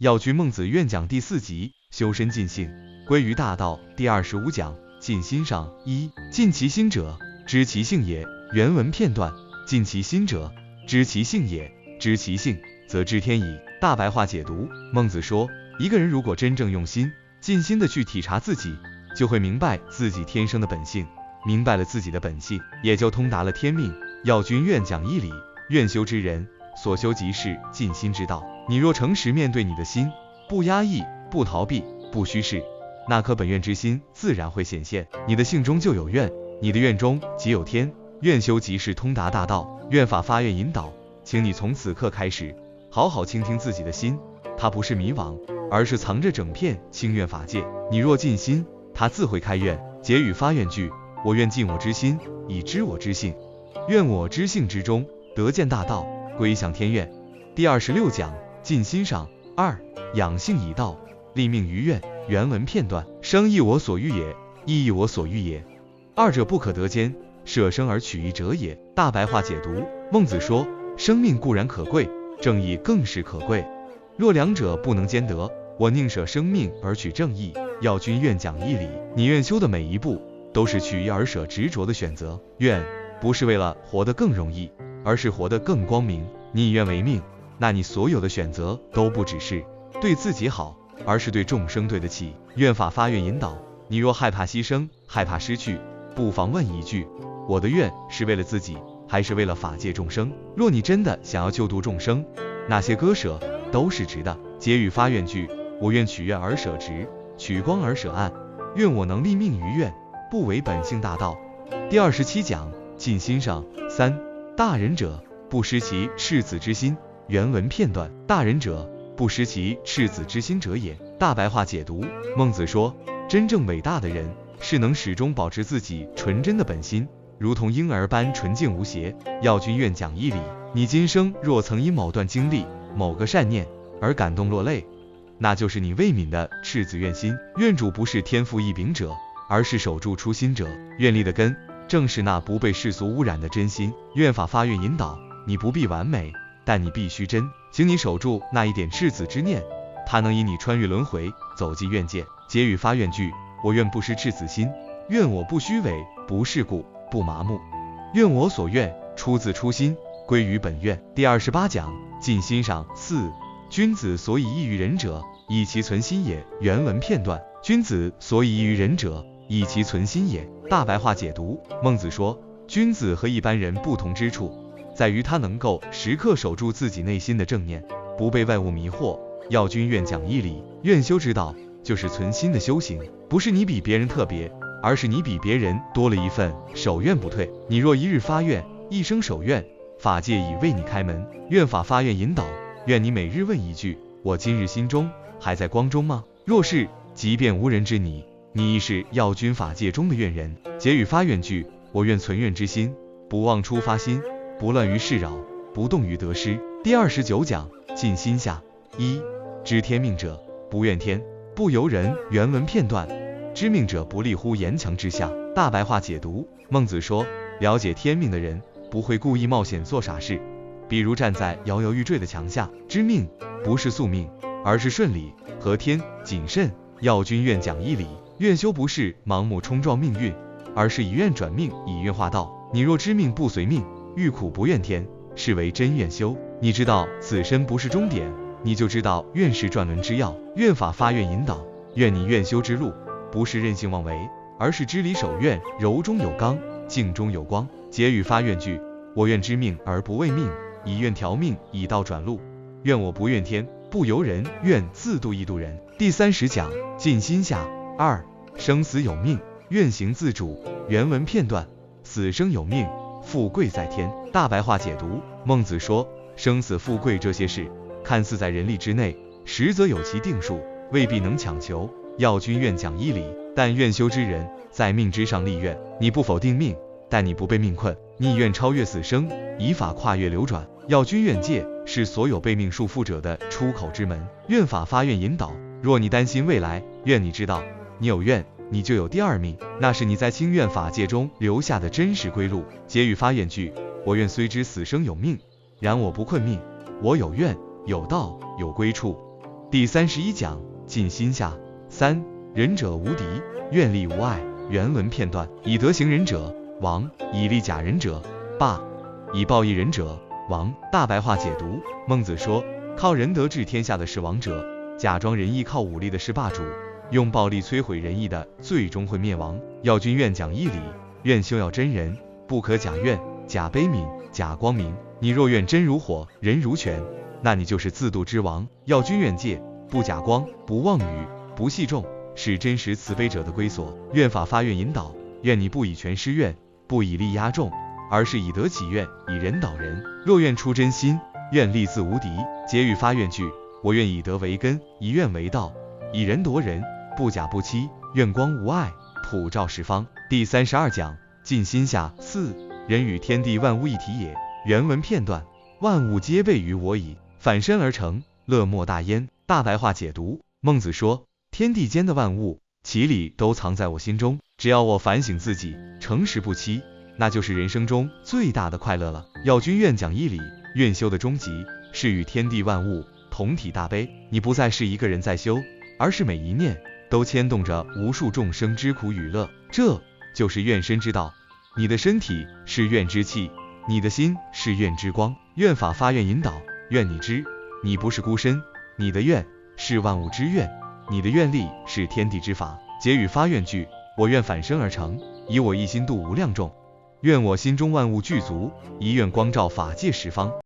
药君孟子愿讲第4集，修身尽性，归于大道。第25讲，尽心上。尽其心者，知其性也。原文片段：尽其心者，知其性也。知其性，则知天矣。大白话解读：孟子说，一个人如果真正用心，尽心的去体察自己，就会明白自己天生的本性，明白了自己的本性，也就通达了天命。药君愿讲义理，愿修之人，所修即是尽心之道。你若诚实面对你的心，不压抑，不逃避，不虚饰，那颗本愿之心自然会显现。你的性中就有愿，你的愿中即有天。愿修即是通达大道，愿法发愿引导。请你从此刻开始，好好倾听自己的心，它不是迷惘，而是藏着整片清愿法界。你若尽心，它自会开愿。结语发愿句：我愿尽我之心，以知我之性。愿我知性之中，得见大道，归向天愿。第26讲，尽心上。养性以道，立命于愿。原文片段：生亦我所欲也，义亦我所欲也，二者不可得兼，舍生而取义者也。大白话解读：孟子说，生命固然可贵，正义更是可贵，若两者不能兼得，我宁舍生命而取正义。药君愿讲义理，你愿修的每一步都是取义而舍执着的选择。愿不是为了活得更容易，而是活得更光明。你以愿为命，那你所有的选择都不只是对自己好，而是对众生对得起。愿法发愿引导，你若害怕牺牲，害怕失去，不妨问一句：我的愿是为了自己，还是为了法界众生？若你真的想要救度众生，那些割舍都是值的。结语发愿句：我愿取愿而舍执，取光而舍暗，愿我能立命于愿，不违本性大道。第27讲，尽心上。大仁者，不失其赤子之心。原文片段：大仁者，不失其赤子之心者也。大白话解读：孟子说，真正伟大的人是能始终保持自己纯真的本心，如同婴儿般纯净无邪。药君愿讲义理，你今生若曾因某段经历、某个善念而感动落泪，那就是你未泯的赤子愿心。愿主不是天赋异禀者，而是守住初心者。愿力的根正是那不被世俗污染的真心。愿法发愿引导，你不必完美，但你必须真。请你守住那一点赤子之念，它能引你穿越轮回，走进愿界。结语发愿句：我愿不失赤子心，愿我不虚伪，不世故，不麻木，愿我所愿出自初心，归于本愿。第28讲，尽心上。君子所以异于人者，以其存心也。原文片段：君子所以异于人者，以其存心也。大白话解读：孟子说，君子和一般人不同之处，在于他能够时刻守住自己内心的正念，不被外物迷惑。药君愿讲义理，愿修之道就是存心的修行，不是你比别人特别，而是你比别人多了一份守愿不退。你若一日发愿，一生守願，法界已为你开门。愿法发愿引导，愿你每日问一句：我今日心中还在光中吗？若是，即便无人知你，你亦是药君法界中的愿人。结语发愿句：我愿存愿之心，不忘出发心，不乱于世扰，不动于得失。第29讲，尽心下。知天命者，不怨天，不尤人。原文片段：知命者不立乎岩墙之下。大白话解读：孟子说，了解天命的人不会故意冒险做傻事，比如站在摇摇欲坠的墙下。知命不是宿命，而是顺理和天，谨慎。药君愿讲义理，愿修不是盲目冲撞命运，而是以愿转命，以愿化道。你若知命不随命，欲苦不怨天，是为真愿修。你知道此身不是终点，你就知道愿是转轮之要。愿法发愿引导，愿你愿修之路不是任性妄为，而是知理守愿，柔中有刚，静中有光。结语发愿句：我愿知命而不为命，以愿调命，以道转路。愿我不怨天，不尤人，愿自度亦度人。第30讲，尽心下。生死有命，愿行自主。原文片段：死生有命，富贵在天。大白话解读：孟子说，生死富贵这些事看似在人力之内，实则有其定数，未必能强求。药君愿讲义理，但愿修之人在命之上立愿。你不否定命，但你不被命困，你以愿超越死生，以法跨越流转。药君愿界是所有被命束缚者的出口之门。愿法发愿引导，若你担心未来，愿你知道，你有愿，你就有第二命，那是你在清愿法界中留下的真实归路。结语发愿句：我愿虽知死生有命，然我不困命，我有愿，有道，有归处。第31讲尽心下。3. 仁者无敌，愿力无碍。原文片段：以德行仁者亡，以力假仁者霸，以暴益人者亡。大白话解读：孟子说，靠仁德治天下的是王者，假装仁义靠武力的是霸主，用暴力摧毁仁义的最终会灭亡。要君愿讲义理，愿修要真仁，不可假怨、假悲悯、假光明。你若愿真如火，仁如泉，那你就是自度之王。要君愿戒，不假光，不妄语，不戏众，是真实慈悲者的归所。愿法发愿引导，愿你不以权施愿，不以力压众，而是以德起愿，以仁导人。若愿出真心，愿立自无敌。结语发愿句：我愿以德为根，以愿为道，以仁夺人，不假不欺，愿光无碍，普照十方。第32讲尽心下。4. 人与天地万物一体也。原文片段：万物皆备于我矣，反身而成，乐莫大焉。大白话解读：孟子说，天地间的万物其理都藏在我心中，只要我反省自己，诚实不欺，那就是人生中最大的快乐了。要君愿讲义理，愿修的终极是与天地万物同体大悲。你不再是一个人在修，而是每一念都牵动着无数众生之苦与乐，这就是愿身之道。你的身体是愿之气，你的心是愿之光。愿法发愿引导，愿你知，你不是孤身，你的愿是万物之愿，你的愿力是天地之法。结语发愿句：我愿反身而成，以我一心度无量众，愿我心中万物具足，一愿光照法界十方。